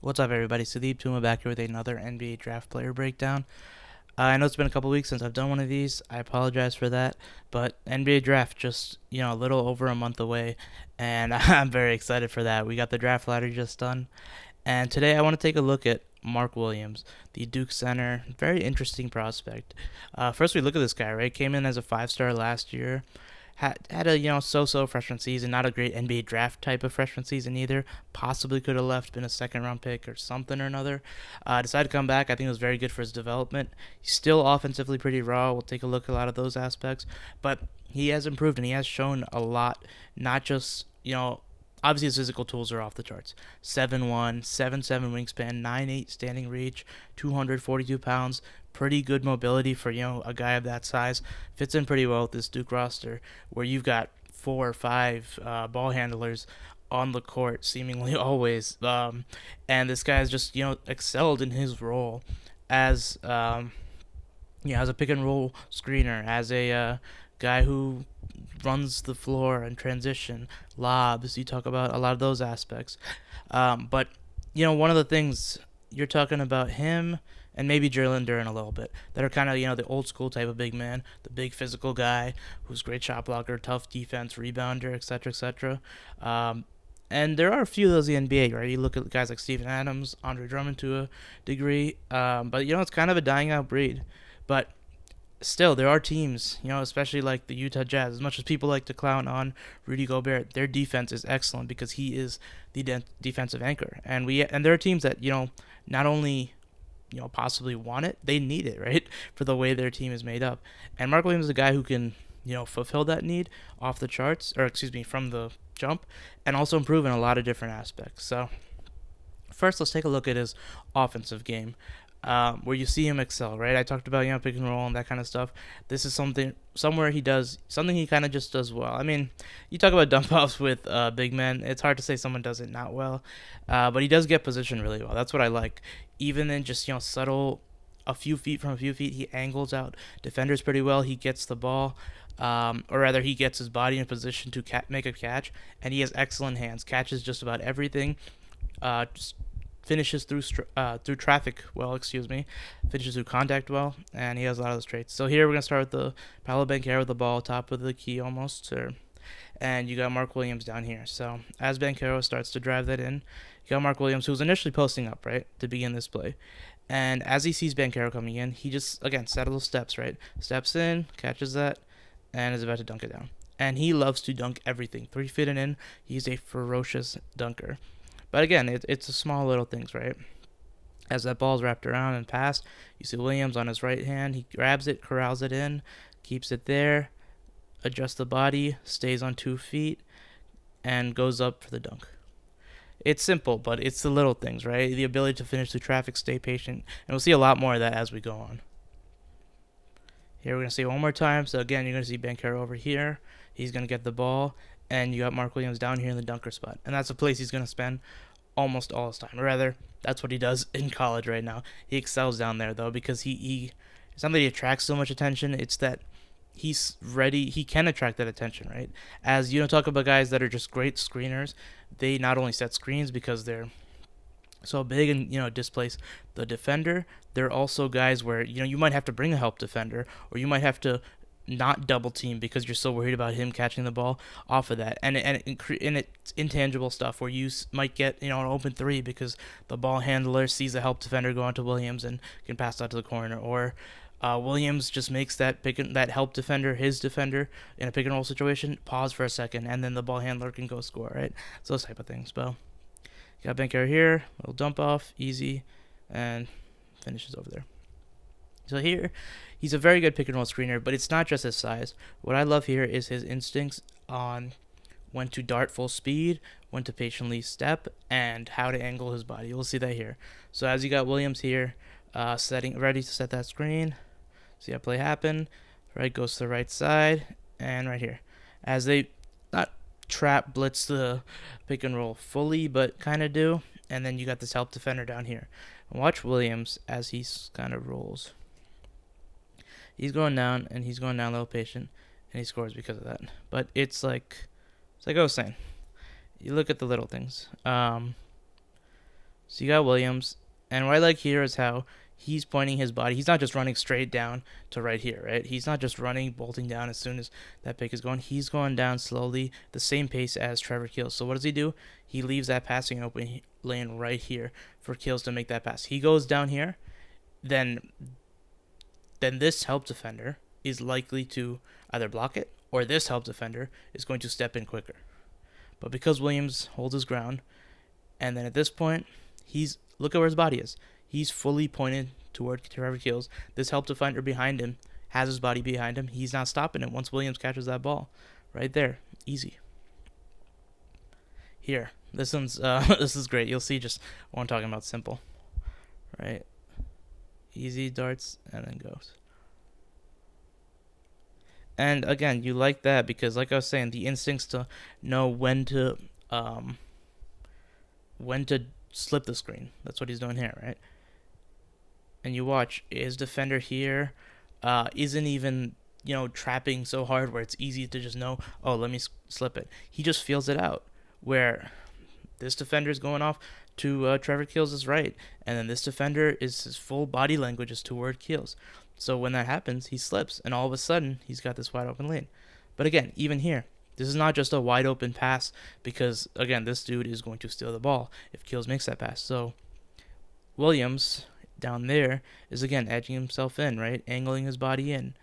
What's up, everybody? Sudeep Tumma back here with another NBA draft player breakdown. I know it's been a couple weeks since I've done one of these. I apologize for that, but NBA draft just a little over a month away, and I'm very excited for that. We got the draft ladder just done, and today I want to take a look at Mark Williams, the Duke center. Very interesting prospect. First, we look at this guy. Right, came in as a five-star last year. Had a so-so freshman season, not a great NBA draft type of freshman season either. Possibly could have left, been a second round pick or something or another. Decided to come back. I think it was very good for his development. He's still offensively pretty raw. We'll take a look at a lot of those aspects, but he has improved and he has shown a lot. Not just obviously his physical tools are off the charts. 7'1", 7'7" wingspan, 9'8" standing reach, 242 pounds. Pretty good mobility for a guy of that size. Fits in pretty well with this Duke roster, where you've got 4 or 5 ball handlers on the court seemingly always. And this guy has just excelled in his role as as a pick and roll screener, as a guy who runs the floor and transition, lobs. You talk about a lot of those aspects. But one of the things you're talking about him and maybe Jalen Duran a little bit that are kind of the old school type of big man, the big physical guy who's great shot blocker, tough defense, rebounder, etc., etc. And there are a few of those in the NBA, right? You look at guys like Steven Adams, Andre Drummond to a degree, but it's kind of a dying out breed. But still, there are teams, especially like the Utah Jazz. As much as people like to clown on Rudy Gobert, their defense is excellent because he is the defensive anchor. And there are teams that not only possibly want it, they need it, right, for the way their team is made up. And Mark Williams is a guy who can fulfill that need off the charts, or excuse me, from the jump, and also improve in a lot of different aspects. So first, let's take a look at his offensive game, where you see him excel, right? I talked about pick and roll and that kind of stuff. This is somewhere he does something he kind of just does well. I mean, you talk about dump offs with big men. It's hard to say someone does it not well, but he does get positioned really well. That's what I like. Even in just subtle, a few feet from a few feet, he angles out defenders pretty well. He gets the ball. Or rather, he gets his body in position to make a catch, and he has excellent hands. Catches just about everything. Just finishes through traffic well, finishes through contact well, and he has a lot of those traits. So here we're gonna start with the Paolo Banchero with the ball, top of the key almost, and you got Mark Williams down here. So as Banchero starts to drive that in, you got Mark Williams, who's initially posting up, right, to begin this play. And as he sees Banchero coming in, he just, again, settles steps, right? Steps in, catches that, and is about to dunk it down. And he loves to dunk everything. 3 feet and in, he's a ferocious dunker. But again, it's the small little things, right? As that ball's wrapped around and passed, you see Williams on his right hand. He grabs it, corrals it in, keeps it there, adjusts the body, stays on 2 feet, and goes up for the dunk. It's simple, but it's the little things, right? The ability to finish through traffic, stay patient, and we'll see a lot more of that as we go on. Here we're going to see it one more time. So again, you're going to see Banchero over here. He's going to get the ball, and you got Mark Williams down here in the dunker spot. And that's a place he's going to spend almost all his time. Or rather, that's what he does in college right now. He excels down there, though, because it's not that he attracts so much attention. It's that he's ready. He can attract that attention, right? As talk about guys that are just great screeners. They not only set screens because they're so big and displace the defender. They're also guys where you might have to bring a help defender, or you might have to not double team because you're so worried about him catching the ball off of that. And it's intangible stuff where you might get an open three because the ball handler sees a help defender go onto Williams and can pass out to the corner, or Williams just makes that help defender his defender in a pick and roll situation, pause for a second, and then the ball handler can go score, right? So those type of things. But you got Banchero here, little dump off, easy, and finishes over there. So here, he's a very good pick and roll screener, but it's not just his size. What I love here is his instincts on when to dart full speed, when to patiently step, and how to angle his body. You'll see that here. So as you got Williams here, ready to set that screen. See that play happen. Right, goes to the right side, and right here. As they not trap blitz the pick and roll fully, but kind of do. And then you got this help defender down here. And watch Williams as he kind of rolls. He's going down, and he's going down a little patient, and he scores because of that. But it's like I was saying, you look at the little things. So you got Williams, and what I like here is how he's pointing his body. He's not just running straight down to right here, right? He's not just running, bolting down as soon as that pick is going. He's going down slowly, the same pace as Trevor Keels. So what does he do? He leaves that passing open lane right here for Keels to make that pass. He goes down here, then this help defender is likely to either block it or this help defender is going to step in quicker. But because Williams holds his ground, and then at this point, look at where his body is. He's fully pointed toward Trevor Keels. This help defender behind him has his body behind him. He's not stopping it once Williams catches that ball. Right there. Easy. Here. This one's this is great. You'll see just what I'm talking about. Simple. Right? Easy darts and then goes. And again, you like that because like I was saying, the instincts to know when to slip the screen. That's what he's doing here, right? And you watch, his defender here isn't even, trapping so hard where it's easy to just know, oh, let me slip it. He just feels it out, where this defender is going off to Trevor Keels' right, and then this defender is his full body language is toward Keels. So when that happens, he slips, and all of a sudden, he's got this wide open lane. But again, even here, this is not just a wide open pass because, again, this dude is going to steal the ball if Keels makes that pass. So Williams down there is, again, edging himself in, right? Angling his body in.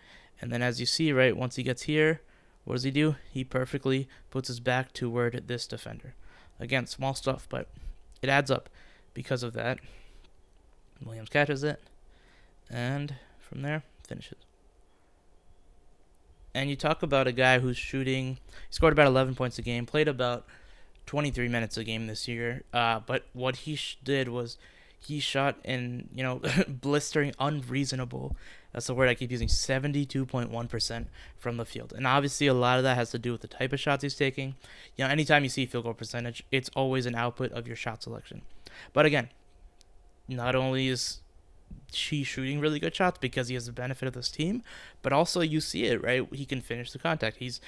And then as you see, right, once he gets here, what does he do? He perfectly puts his back toward this defender. Again, small stuff, but it adds up because of that. Williams catches it, and from there, finishes. And you talk about a guy who's shooting, he scored about 11 points a game, played about 23 minutes a game this year. But what he did was he shot in, blistering, unreasonable, that's the word I keep using, 72.1% from the field. And obviously a lot of that has to do with the type of shots he's taking. Anytime you see field goal percentage, it's always an output of your shot selection. But again, not only is he shooting really good shots because he has the benefit of this team, but also you see it, right? He can finish the contact. He's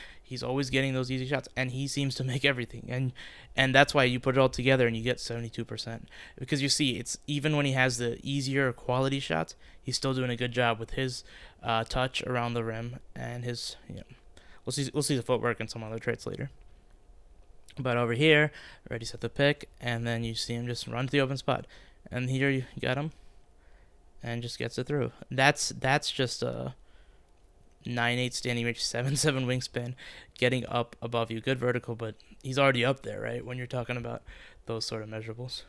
always getting those easy shots, and he seems to make everything. And that's why you put it all together and you get 72%. Because you see, it's even when he has the easier quality shots, he's still doing a good job with his touch around the rim and his, we'll see the footwork and some other traits later. But over here, already set the pick, and then you see him just run to the open spot. And here you got him. And just gets it through. That's just a 9'8" standing reach, 7'7" wingspan, getting up above you. Good vertical, but he's already up there, right? When you're talking about those sort of measurables.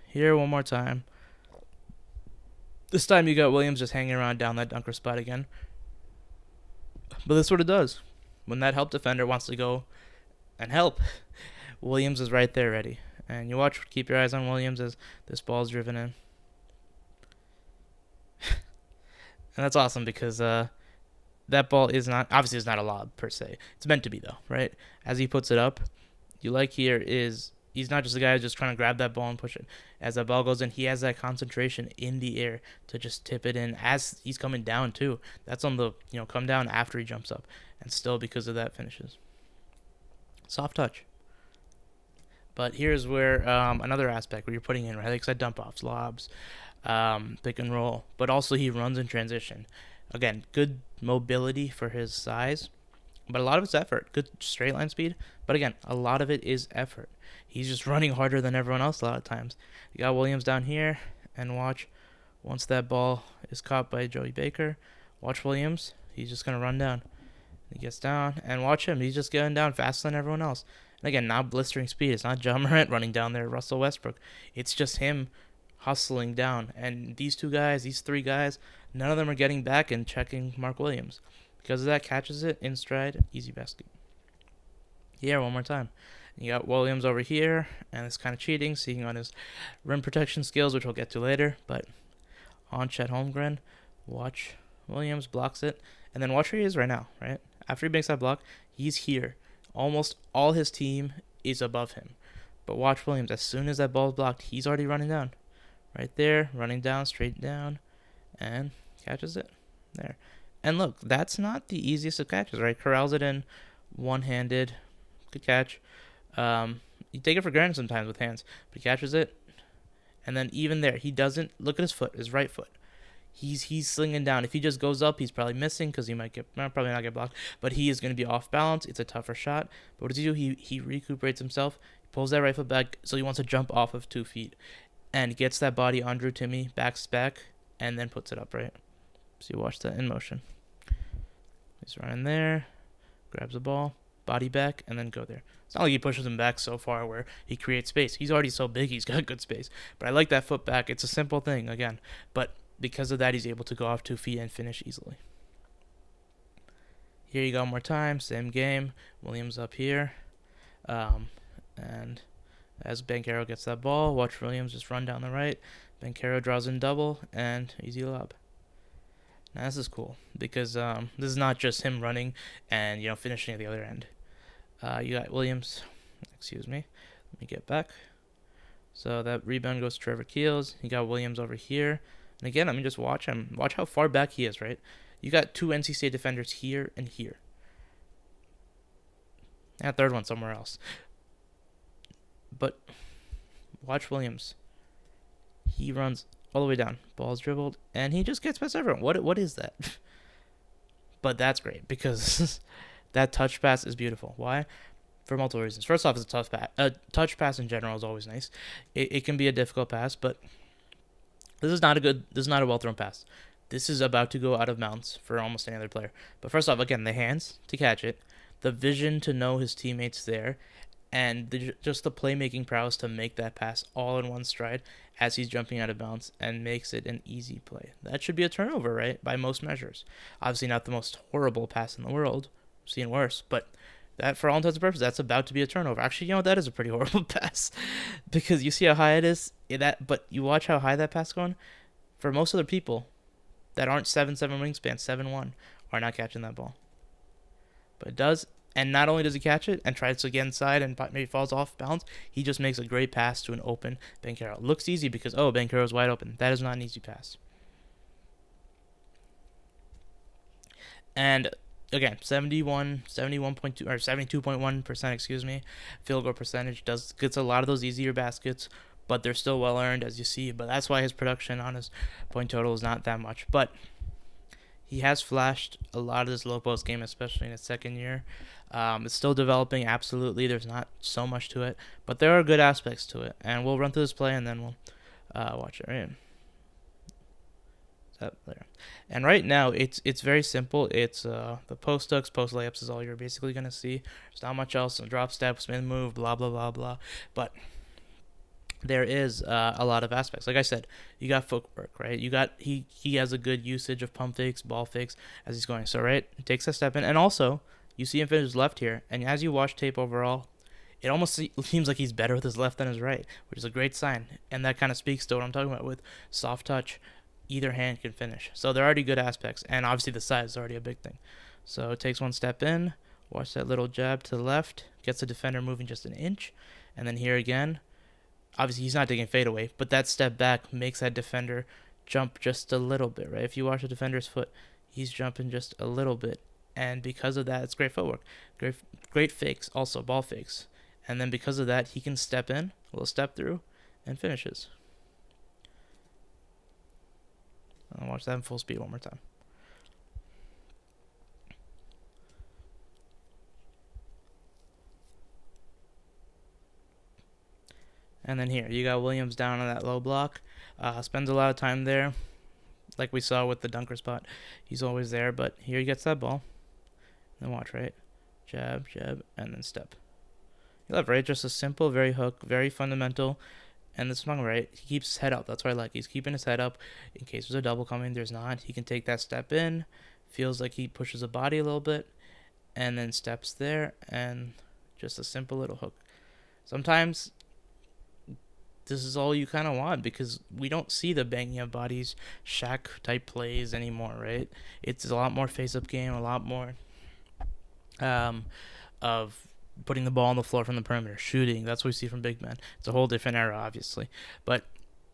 Here, one more time. This time you got Williams just hanging around down that dunker spot again. But this is what it does. When that help defender wants to go and help, Williams is right there ready. And you watch, keep your eyes on Williams as this ball's driven in. And that's awesome because that ball is not, obviously it's not a lob per se. It's meant to be though, right? As he puts it up, you like here is, he's not just a guy who's just trying to grab that ball and push it. As that ball goes in, he has that concentration in the air to just tip it in as he's coming down too. That's on the, come down after he jumps up. And still because of that finishes. Soft touch. But here's where another aspect where you're putting in, right? Like I said, dump offs, lobs, pick and roll. But also he runs in transition. Again, good mobility for his size, but a lot of it's effort. Good straight line speed, but again, a lot of it is effort. He's just running harder than everyone else a lot of times. You got Williams down here, and watch, once that ball is caught by Joey Baker, watch Williams. He's just going to run down. He gets down, and watch him. He's just getting down faster than everyone else. And again, not blistering speed. It's not John Morant running down there, Russell Westbrook. It's just him hustling down. And these two guys, these three guys, none of them are getting back and checking Mark Williams. Because of that, catches it in stride, easy basket. Here, one more time. You got Williams over here, and it's kind of cheating, seeing on his rim protection skills, which we'll get to later. But on Chet Holmgren, watch Williams blocks it. And then watch where he is right now, right? After he makes that block, he's here. Almost all his team is above him. But watch Williams. As soon as that ball is blocked, he's already running down. Right there, running down, straight down, and catches it there. And look, that's not the easiest of catches, right? Corrals it in one-handed. Good catch. you take it for granted sometimes with hands, but he catches it, and then even there, he doesn't look at his foot, his right foot. He's slinging down. If he just goes up, he's probably missing because he might probably not get blocked, but he is going to be off balance. It's a tougher shot. But what does he do? He recuperates himself, pulls that right foot back, so he wants to jump off of 2 feet, and gets that body on Drew Timme, backs back, and then puts it up, right? So you watch that in motion. He's running there, grabs the ball, body back, and then go there. It's not like he pushes him back so far where he creates space. He's already so big, he's got good space. But I like that foot back. It's a simple thing, again. But because of that, he's able to go off 2 feet and finish easily. Here you go one more time, same game. Williams up here. And as Banchero gets that ball, watch Williams just run down the right. Banchero draws in double, and easy lob. Now this is cool because this is not just him running and finishing at the other end. You got Williams. Excuse me. Let me get back. So that rebound goes to Trevor Keels. You got Williams over here. And again, let me just watch him. Watch how far back he is, right? You got 2 NC State defenders here and here. And a third one somewhere else. But watch Williams. He runs all the way down. Ball's dribbled, and he just gets past everyone. What is that? But that's great because that touch pass is beautiful. Why? For multiple reasons. First off, it's a tough pass. A touch pass in general is always nice. It can be a difficult pass, but this is not a well thrown pass. This is about to go out of bounds for almost any other player. But first off, again, the hands to catch it, the vision to know his teammates there, and just the playmaking prowess to make that pass all in one stride as he's jumping out of bounds and makes it an easy play. That should be a turnover, right? By most measures. Obviously not the most horrible pass in the world. I've seen worse, but that, for all intents and purposes, that's about to be a turnover. Actually, that is a pretty horrible pass because you see how high it is. But you watch how high that pass is going. For most other people that aren't 7'7" wingspan, 7'1", are not catching that ball. But it does. And not only does he catch it and tries to get inside and maybe falls off balance, he just makes a great pass to an open Banchero. Looks easy because, Banchero's wide open. That is not an easy pass. And again, 72.1%, field goal percentage gets a lot of those easier baskets, but they're still well earned, as you see. But that's why his production on his point total is not that much. But he has flashed a lot of this low post game, especially in his second year. It's still developing, absolutely. There's not so much to it, but there are good aspects to it. And we'll run through this play, and then we'll watch it. Right? There. And right now, it's very simple. It's the post hooks, post layups is all you're basically going to see. There's not much else. Drop step, spin move, blah, blah, blah, blah. But there is a lot of aspects. Like I said, you got footwork, right? You got he has a good usage of pump fakes, ball fakes as he's going. So, right, it takes a step in. And also, you see him finish his left here. And as you watch tape overall, it almost seems like he's better with his left than his right, which is a great sign. And that kind of speaks to what I'm talking about with soft touch. Either hand can finish. So there are already good aspects. And obviously the size is already a big thing. So it takes one step in. Watch that little jab to the left. Gets the defender moving just an inch. And then here again. Obviously he's not taking fade away. But that step back makes that defender jump just a little bit, right? If you watch the defender's foot, he's jumping just a little bit. And because of that, it's great footwork. Great fakes. Also ball fakes. And then because of that, he can step in. A little step through. And finishes. I'll watch that in full speed one more time. And then here, you got Williams down on that low block. Spends a lot of time there. Like we saw with the dunker spot. He's always there, but here he gets that ball. Then watch, right? Jab, and then step. You love, right? Just a simple, very hook, very fundamental. And this one, right, he keeps his head up. That's what I like. He's keeping his head up in case there's a double coming. There's not. He can take that step in. Feels like he pushes the body a little bit. And then steps there. And just a simple little hook. Sometimes this is all you kind of want because we don't see the banging of bodies, Shaq-type plays anymore, right? It's a lot more face-up game, a lot more of putting the ball on the floor from the perimeter, shooting. That's what we see from big men. It's a whole different era, obviously. But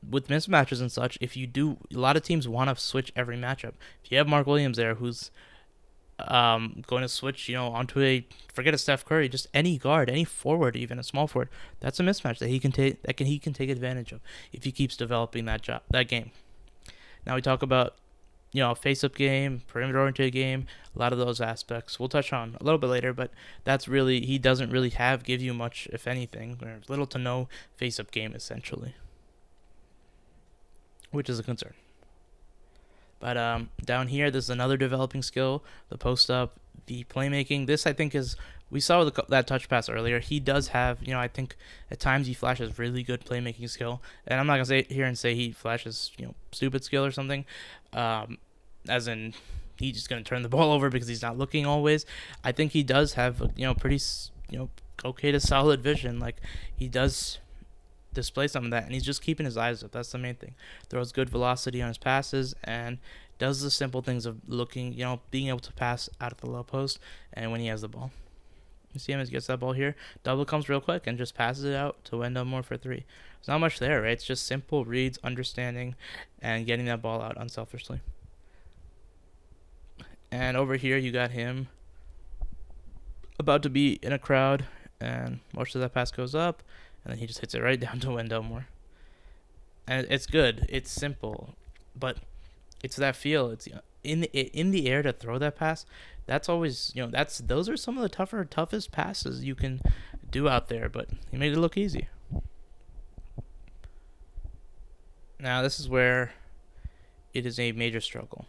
with mismatches and such, a lot of teams want to switch every matchup. If you have Mark Williams there, who's going to switch, onto forget a Steph Curry, just any guard, any forward, even a small forward. That's a mismatch that he can take advantage of if he keeps developing that game. Now we talk about face up game, perimeter oriented game, a lot of those aspects we'll touch on a little bit later, but that's really, he doesn't really give you much, if anything, or little to no face up game essentially, which is a concern. But down here, this is another developing skill: the post up, the playmaking. This, I think, is, we saw that touch pass earlier. He does have, I think at times he flashes really good playmaking skill, and I'm not gonna say he flashes stupid skill or something, as in he's just gonna turn the ball over because he's not looking always. I think he does have pretty okay to solid vision. Like, he does display some of that, and he's just keeping his eyes up. That's the main thing. Throws good velocity on his passes and does the simple things of looking, being able to pass out of the low post and when he has the ball. You see him as he gets that ball here, double comes real quick and just passes it out to Wendell Moore for three. There's not much there, right? It's just simple reads, understanding, and getting that ball out unselfishly. And over here you got him about to be in a crowd, and most of that pass goes up, and then he just hits it right down to Wendell Moore. And it's good. It's simple, but it's that feel. It's in the air to throw that pass. That's always, those are some of the toughest passes you can do out there. But he made it look easy. Now this is where it is a major struggle.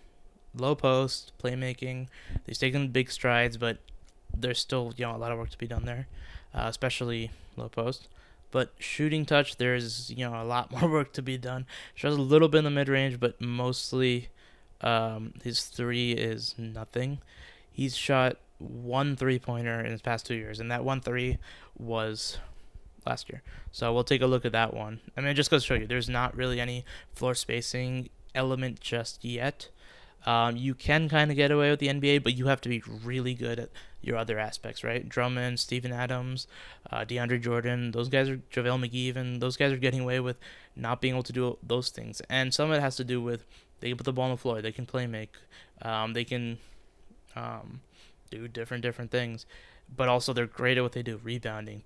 Low post, playmaking. He's taken big strides, but there's still a lot of work to be done there, especially low post. But shooting touch, there's a lot more work to be done. Shows a little bit in the mid range, but mostly his three is nothing. He's shot 1 3-pointer in his past 2 years, and that 1-3 was last year. So we'll take a look at that one. I mean, just goes to show you, there's not really any floor spacing element just yet. You can kind of get away with the NBA, but you have to be really good at your other aspects, right? Drummond, Steven Adams, DeAndre Jordan, those guys are, JaVale McGee even, those guys are getting away with not being able to do those things. And some of it has to do with they can put the ball on the floor, they can play make, they can do different things, but also they're great at what they do: rebounding,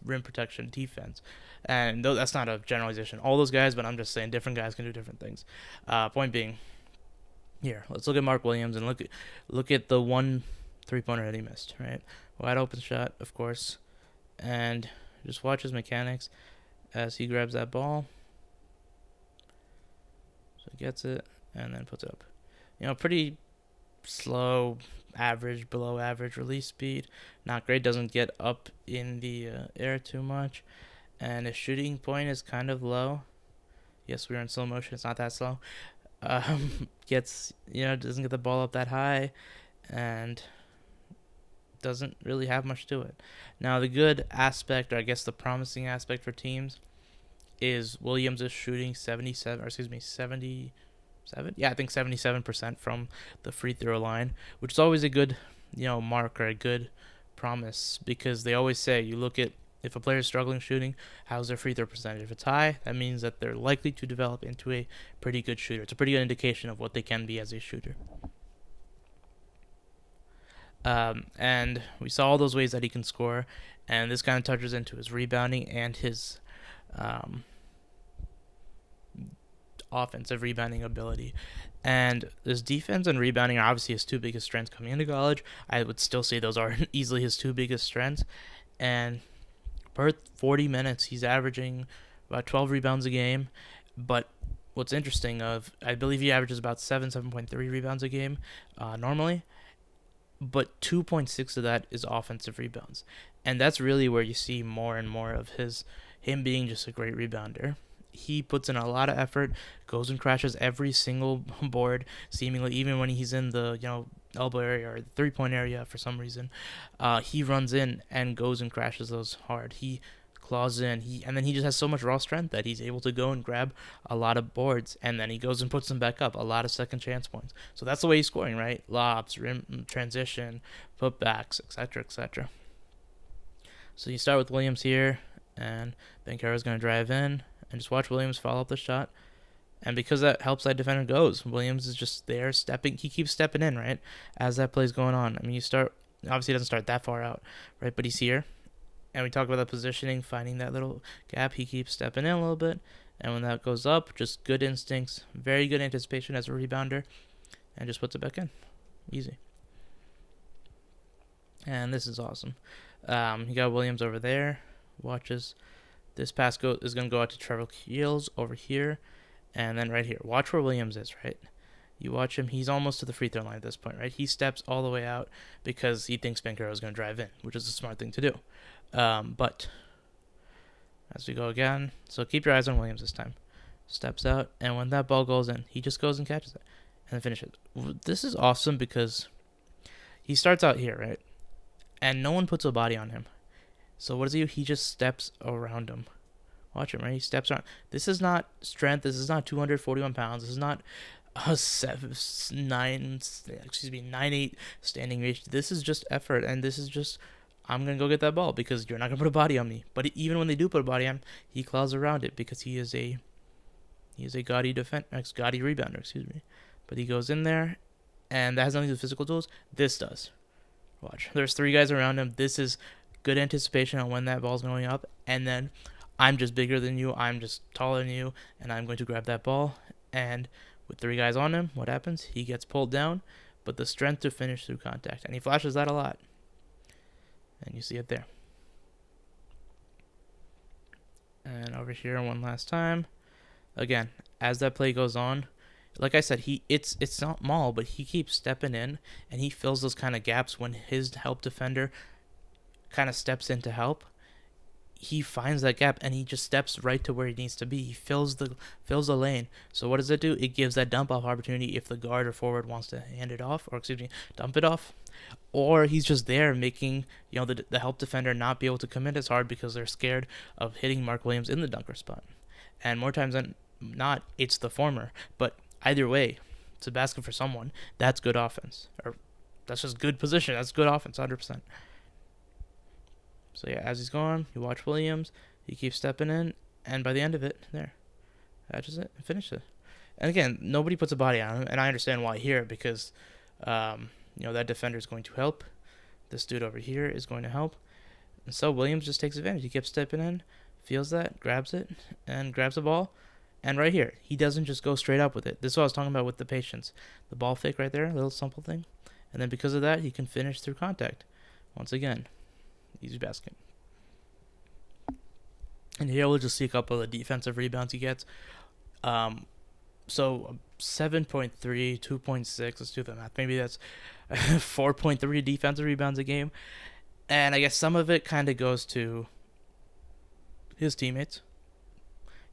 rim protection, defense. And that's not a generalization, all those guys, but I'm just saying different guys can do different things. Point being, here, let's look at Mark Williams and look at the 1 3-pointer that he missed, right? Wide open shot, of course. And just watch his mechanics as he grabs that ball. So he gets it and then puts it up. Pretty slow, average, below average release speed. Not great, doesn't get up in the air too much. And his shooting point is kind of low. Yes, we are in slow motion, it's not that slow. Doesn't get the ball up that high and doesn't really have much to it. Now the good aspect, or I guess the promising aspect for teams, is Williams is shooting 77, yeah, I think 77% from the free throw line, which is always a good mark, or a good promise, because they always say, you look at, if a player is struggling shooting, how's their free throw percentage? If it's high, that means that they're likely to develop into a pretty good shooter. It's a pretty good indication of what they can be as a shooter. And we saw all those ways that he can score, and this kind of touches into his rebounding and his offensive rebounding ability. And his defense and rebounding are obviously his two biggest strengths coming into college. I would still say those are easily his two biggest strengths. And per 40 minutes, he's averaging about 12 rebounds a game. But what's interesting, I believe he averages about 7.3 rebounds a game normally. But 2.6 of that is offensive rebounds. And that's really where you see more and more of him being just a great rebounder. He puts in a lot of effort, goes and crashes every single board, seemingly, even when he's in the elbow area or the 3-point area for some reason. He runs in and goes and crashes those hard. He claws in, and then he just has so much raw strength that he's able to go and grab a lot of boards, and then he goes and puts them back up, a lot of second chance points. So that's the way he's scoring, right? Lobs, rim, transition, putbacks, etc., etc. So you start with Williams here, and Banchero's going to drive in, and just watch Williams follow up the shot. And because that helps that defender goes, Williams is just there stepping. He keeps stepping in, right, as that play's going on. I mean, you start, obviously it doesn't start that far out, right, but he's here. And we talk about that positioning, finding that little gap. He keeps stepping in a little bit. And when that goes up, just good instincts, very good anticipation as a rebounder, and just puts it back in. Easy. And this is awesome. You got Williams over there. Watches. This pass is going to go out to Trevor Keels over here. And then right here. Watch where Williams is, right? You watch him. He's almost to the free throw line at this point, right? He steps all the way out because he thinks Banchero is going to drive in, which is a smart thing to do. But as we go again, so keep your eyes on Williams this time. Steps out, and when that ball goes in, he just goes and catches it and finishes. This is awesome because he starts out here, right? And no one puts a body on him. So what does he do? He just steps around him. Watch him, right? He steps around. This is not strength. This is not 241 pounds. This is not a 9'8" standing reach. This is just effort, and this is just, I'm going to go get that ball because you're not going to put a body on me. But even when they do put a body on him, he claws around it because he is a gaudy gaudy rebounder, excuse me. But he goes in there, and that has nothing to do with physical tools. This does. Watch. There's 3 guys around him. This is good anticipation on when that ball's going up. And then I'm just bigger than you. I'm just taller than you. And I'm going to grab that ball. And with 3 guys on him, what happens? He gets pulled down, but the strength to finish through contact. And he flashes that a lot. And you see it there. And over here one last time. Again, as that play goes on, like I said, it's not Maul, but he keeps stepping in, and he fills those kind of gaps when his help defender kind of steps in to help. He finds that gap, and he just steps right to where he needs to be. He fills the lane. So what does it do? It gives that dump-off opportunity if the guard or forward wants to hand it off, or dump it off. Or he's just there making the help defender not be able to commit as hard because they're scared of hitting Mark Williams in the dunker spot. And more times than not, it's the former. But either way, it's a basket for someone. That's good offense. Or that's just good position. That's good offense, 100%. So yeah, as he's going, you watch Williams. He keeps stepping in. And by the end of it, there. Catches it and finishes it. And again, nobody puts a body on him. And I understand why here because, that defender is going to help. This dude over here is going to help. And so Williams just takes advantage. He keeps stepping in, feels that, grabs it, and grabs the ball. And right here, he doesn't just go straight up with it. This is what I was talking about with the patience. The ball fake right there, a little simple thing. And then because of that, he can finish through contact. Once again, easy basket. And here we'll just see a couple of the defensive rebounds he gets. So 7.3, 2.6, let's do the math. Maybe that's 4.3 defensive rebounds a game. And I guess some of it kind of goes to his teammates.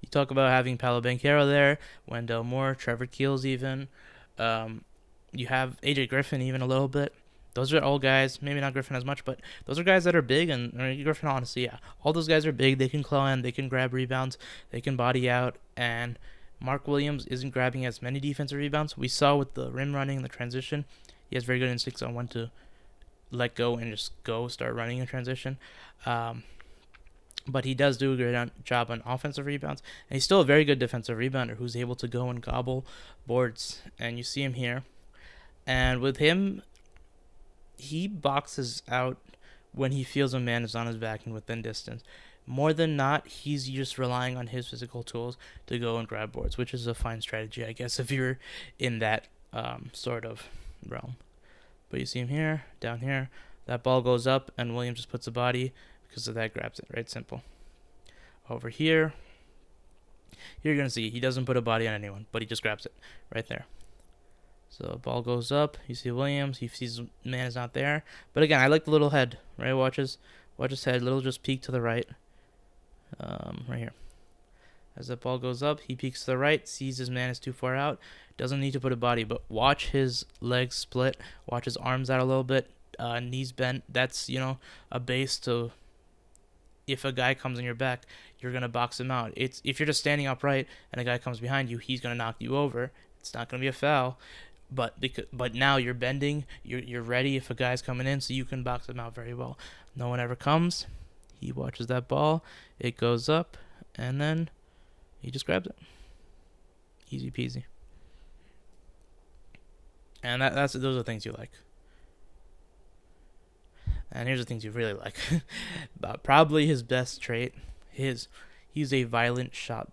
You talk about having Paolo Banchero there, Wendell Moore, Trevor Keels even. You have AJ Griffin even a little bit. Those are all guys, maybe not Griffin as much, but those are guys that are big. And Griffin, honestly, yeah. All those guys are big. They can claw in. They can grab rebounds. They can body out. And Mark Williams isn't grabbing as many defensive rebounds. We saw with the rim running, the transition, he has very good instincts on when to let go and just start running in transition. But he does do a great job on offensive rebounds. And he's still a very good defensive rebounder who's able to go and gobble boards. And you see him here. And with him, he boxes out when he feels a man is on his back and within distance. More than not, he's just relying on his physical tools to go and grab boards, which is a fine strategy, I guess, if you're in that sort of realm. But you see him here, down here. That ball goes up, and Williams just puts a body. Because of that, grabs it, right? Simple. Over here, you're going to see he doesn't put a body on anyone, but he just grabs it right there. So ball goes up. You see Williams. He sees man is not there. But again, I like the little head, right? Watch his head. Little just peek to the right. Right here. As the ball goes up, he peeks to the right, sees his man is too far out. Doesn't need to put a body, but watch his legs split. Watch his arms out a little bit. Knees bent. That's, a base to... If a guy comes on your back, you're going to box him out. If you're just standing upright and a guy comes behind you, he's going to knock you over. It's not going to be a foul. But now you're bending. You're ready if a guy's coming in, so you can box him out very well. No one ever comes. He watches that ball. It goes up, and then he just grabs it. Easy peasy. And those are things you like. And here's the things you really like. Probably his best trait, he's a violent shot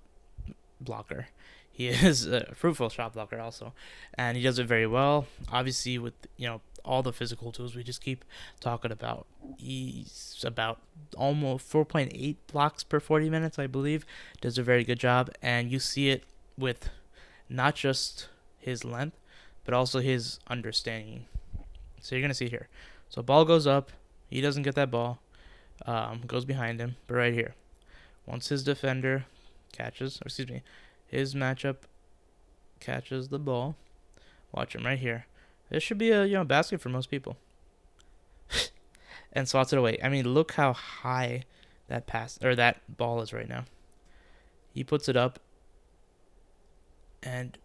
blocker. He is a fruitful shot blocker also, and he does it very well. Obviously, with all the physical tools we just keep talking about, he's about almost 4.8 blocks per 40 minutes, I believe. Does a very good job, and you see it with not just his length, but also his understanding. So you're gonna see here. So ball goes up, he doesn't get that ball, goes behind him, but right here, once his defender his matchup catches the ball, watch him right here. This should be a basket for most people, and swats it away. I mean, look how high that ball is right now. He puts it up and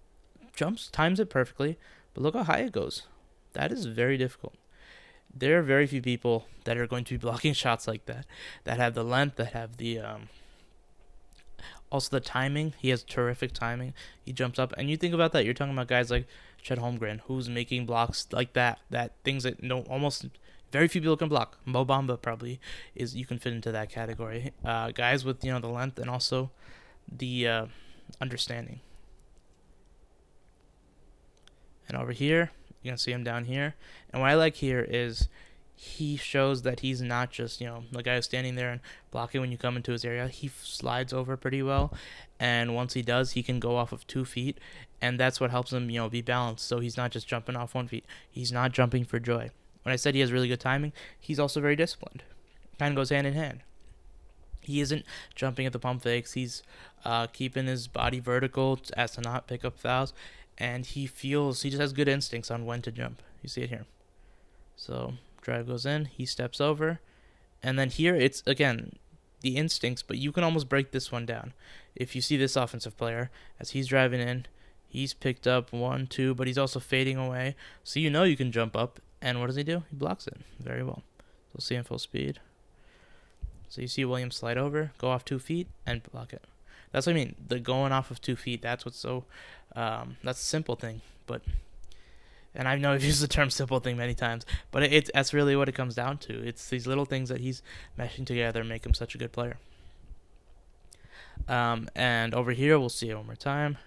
times it perfectly, but look how high it goes. That is very difficult. There are very few people that are going to be blocking shots like that have the length, that have the also the timing. He has terrific timing. He jumps up, and you think about that, you're talking about guys like Chet Holmgren, who's making blocks like that things that almost very few people can block. Mo Bamba probably you can fit into that category. Guys with the length and also the understanding. And over here, you can see him down here. And what I like here is he shows that he's not just, the guy who's standing there and blocking when you come into his area. He slides over pretty well. And once he does, he can go off of 2 feet. And that's what helps him, be balanced. So he's not just jumping off 1 feet. He's not jumping for joy. When I said he has really good timing, he's also very disciplined. Kind of goes hand in hand. He isn't jumping at the pump fakes. He's keeping his body vertical as to not pick up fouls. And he just has good instincts on when to jump. You see it here. So drive goes in, he steps over, and then here it's again the instincts, but you can almost break this one down. If you see this offensive player as he's driving in, he's picked up 1, 2, but he's also fading away. So you can jump up, and what does he do? He blocks it very well. So see him full speed. So you see Williams slide over, go off 2 feet, and block it. That's what I mean. The going off of 2 feet. That's what's so. That's a simple thing, and I know I've used the term simple thing many times, but that's really what it comes down to. It's these little things that he's meshing together make him such a good player. And over here we'll see it one more time.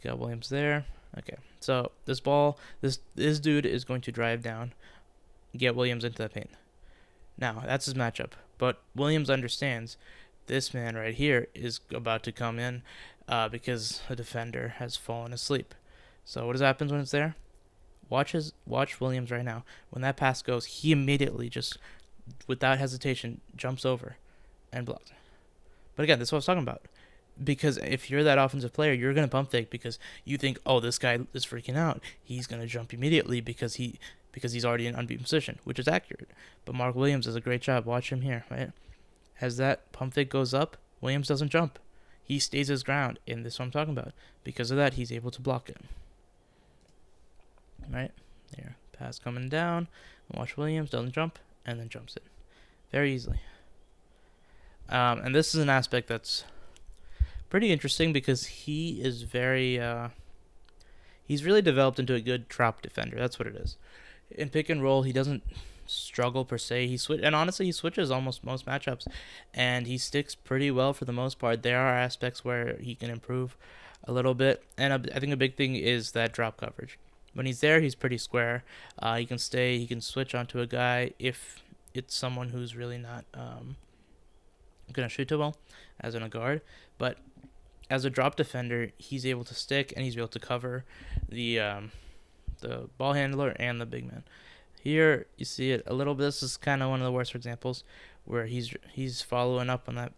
You got Williams there. Okay, so this dude is going to drive down, get Williams into the paint. Now that's his matchup, but Williams understands this man right here is about to come in because the defender has fallen asleep. So what happens when it's there? Watch Williams right now. When that pass goes, he immediately just, without hesitation, jumps over and blocks. But again, this is what I was talking about. Because if you're that offensive player, you're going to pump fake because you think, oh, this guy is freaking out. He's going to jump immediately because he's already in unbeaten position, which is accurate. But Mark Williams does a great job. Watch him here, right? As that pump fake goes up, Williams doesn't jump. He stays his ground, and this is what I'm talking about. Because of that, he's able to block it. Right? There. Pass coming down. Watch Williams, doesn't jump, and then jumps it. Very easily. And this is an aspect that's pretty interesting because he is very... he's really developed into a good drop defender. That's what it is. In pick and roll, he doesn't struggle per se. And honestly, he switches almost most matchups, and he sticks pretty well for the most part. There are aspects where he can improve a little bit, and I think a big thing is that drop coverage. When he's there, he's pretty square. He can stay. He can switch onto a guy if it's someone who's really not gonna shoot too well, as in a guard. But as a drop defender, he's able to stick and he's able to cover the ball handler and the big man. Here you see it a little bit. This is kind of one of the worst examples where he's following up on that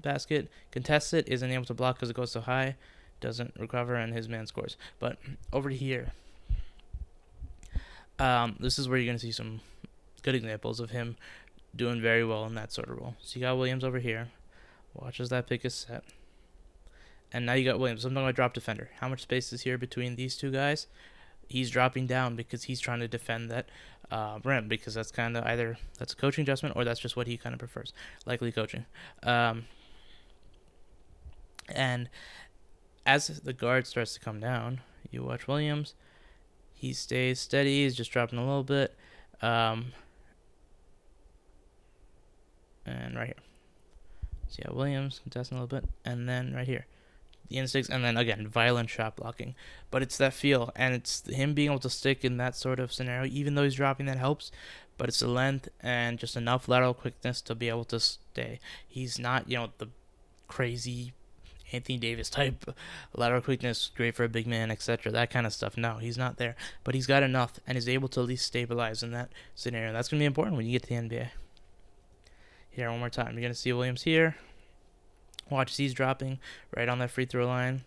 basket, contests it, isn't able to block because it goes so high, doesn't recover, and his man scores. But over here, this is where you're going to see some good examples of him doing very well in that sort of role. So you got Williams over here. Watches that pick is set. And now you got Williams. I'm talking about drop defender. How much space is here between these two guys? He's dropping down because he's trying to defend that rim, because that's kind of either that's a coaching adjustment or that's just what he kind of prefers, likely coaching. And as the guard starts to come down, you watch Williams. He stays steady. He's just dropping a little bit. And right here. So yeah, Williams contesting a little bit. And then right here, the instincts, and then again, violent shot blocking. But it's that feel, and it's him being able to stick in that sort of scenario, even though he's dropping, that helps. But it's the length and just enough lateral quickness to be able to stay. He's not, the crazy Anthony Davis type lateral quickness, great for a big man, etc. That kind of stuff. No, he's not there. But he's got enough and is able to at least stabilize in that scenario. That's going to be important when you get to the NBA. Here, one more time. You're going to see Williams here. Watch, he's dropping right on that free throw line.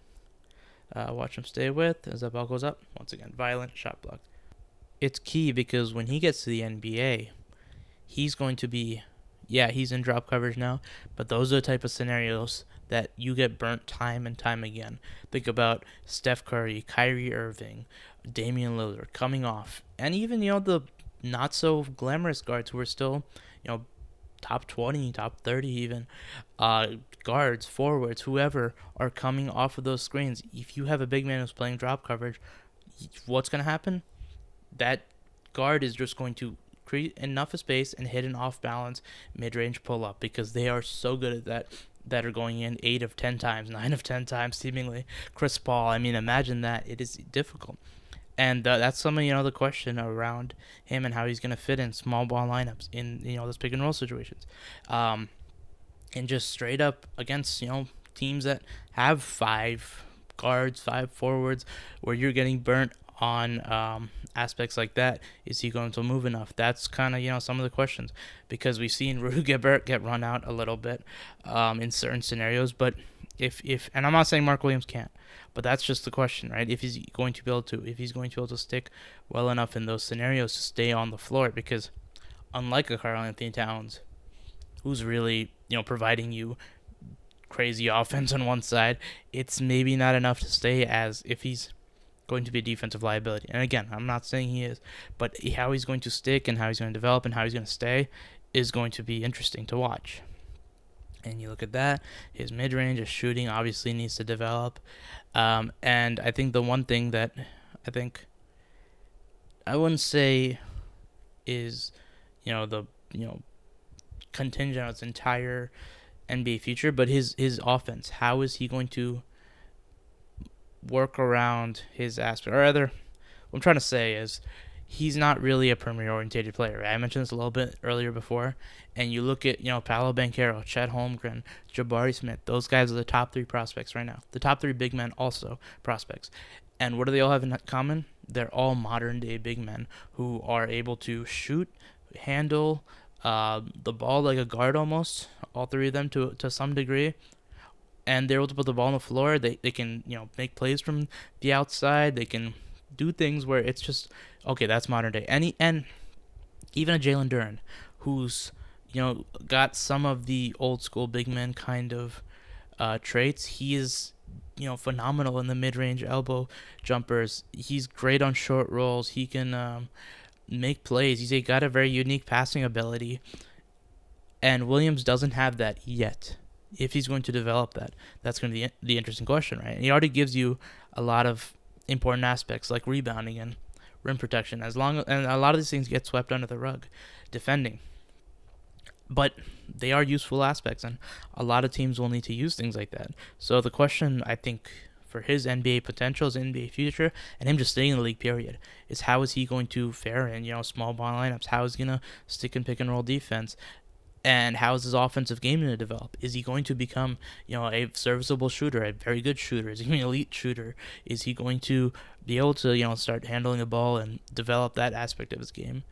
Watch him stay with as that ball goes up. Once again, violent shot block. It's key because when he gets to the NBA, he's going to be, he's in drop coverage now, but those are the type of scenarios that you get burnt time and time again. Think about Steph Curry, Kyrie Irving, Damian Lillard coming off, and even, the not so glamorous guards who are still, top 20, top 30 even, guards, forwards, whoever are coming off of those screens. If you have a big man who's playing drop coverage, what's going to happen? That guard is just going to create enough of space and hit an off-balance mid-range pull-up because they are so good at that are going in 8 of 10 times, 9 of 10 times seemingly. Chris Paul, I mean, imagine that. It is difficult. And that's some of, the question around him and how he's going to fit in small ball lineups in, those pick and roll situations. And just straight up against, teams that have 5 guards, 5 forwards, where you're getting burnt on aspects like that. Is he going to move enough? That's kind of, some of the questions, because we've seen Rudy Gobert get run out a little bit in certain scenarios. But if and I'm not saying Mark Williams can't, but that's just the question, right? If he's going to be able to stick well enough in those scenarios to stay on the floor, because unlike a Karl-Anthony Towns, who's really, providing you crazy offense on one side, it's maybe not enough to stay as if he's going to be a defensive liability. And again, I'm not saying he is, but how he's going to stick and how he's going to develop and how he's going to stay is going to be interesting to watch. And you look at that, his mid-range, his shooting obviously needs to develop. And I think the one thing that I wouldn't say is, contingent on its entire NBA future, but his offense. How is he going to work around his aspect? Or rather, what I'm trying to say is he's not really a perimeter-oriented player. Right? I mentioned this a little bit earlier before, and you look at, Paolo Banchero, Chet Holmgren, Jabari Smith. Those guys are the top 3 prospects right now. The top 3 big men also prospects. And what do they all have in common? They're all modern-day big men who are able to shoot, handle the ball like a guard almost, all 3 of them to some degree. And they're able to put the ball on the floor. They can, make plays from the outside. They can do things where it's just, okay, that's modern day. And even a Jalen Duren, who's, got some of the old school big men kind of traits. He is, phenomenal in the mid-range elbow jumpers. He's great on short rolls. He can make plays. He's got a very unique passing ability. And Williams doesn't have that yet. If he's going to develop that, that's going to be the interesting question, right? And he already gives you a lot of important aspects like rebounding and rim protection. And a lot of these things get swept under the rug, defending. But they are useful aspects, and a lot of teams will need to use things like that. So the question, I think, for his NBA potential, his NBA future, and him just staying in the league, period, is how is he going to fare in, small ball lineups? How is he going to stick and pick and roll defense? And how is his offensive game going to develop? Is he going to become, a serviceable shooter, a very good shooter? Is he going to be an elite shooter? Is he going to be able to, start handling the ball and develop that aspect of his game?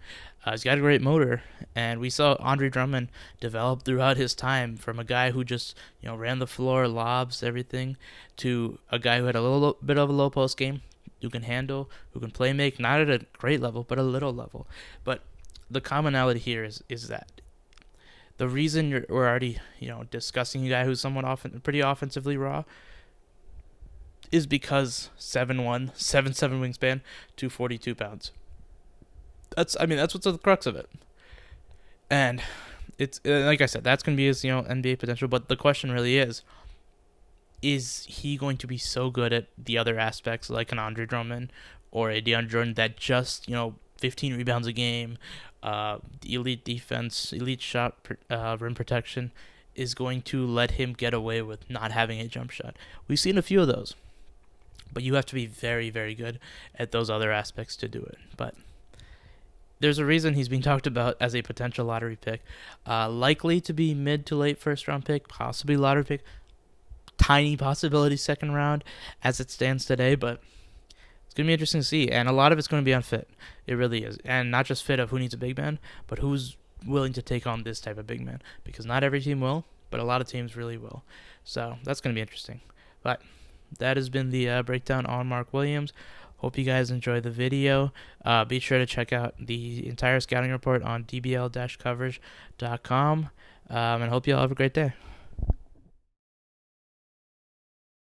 He's got a great motor, and we saw Andre Drummond develop throughout his time from a guy who just, ran the floor, lobs, everything, to a guy who had a little bit of a low post game, who can handle, who can play make, not at a great level, but a little level. But the commonality here is that the reason we're already, discussing a guy who's pretty offensively raw is because 7'1", 7'7" wingspan, 242 pounds. That's what's at the crux of it. And it's, like I said, that's going to be his, NBA potential. But the question really is, is he going to be so good at the other aspects like an Andre Drummond or a DeAndre Jordan that just, 15 rebounds a game, elite defense, elite shot, rim protection is going to let him get away with not having a jump shot? We've seen a few of those, but you have to be very, very good at those other aspects to do it. But there's a reason he's being talked about as a potential lottery pick. Likely to be mid to late first round pick, possibly lottery pick. Tiny possibility second round as it stands today, but it's going to be interesting to see. And a lot of it's going to be on fit. It really is. And not just fit of who needs a big man, but who's willing to take on this type of big man. Because not every team will, but a lot of teams really will. So that's going to be interesting. But that has been the breakdown on Mark Williams. Hope you guys enjoyed the video. Be sure to check out the entire scouting report on dbl-coverage.com. And hope you all have a great day.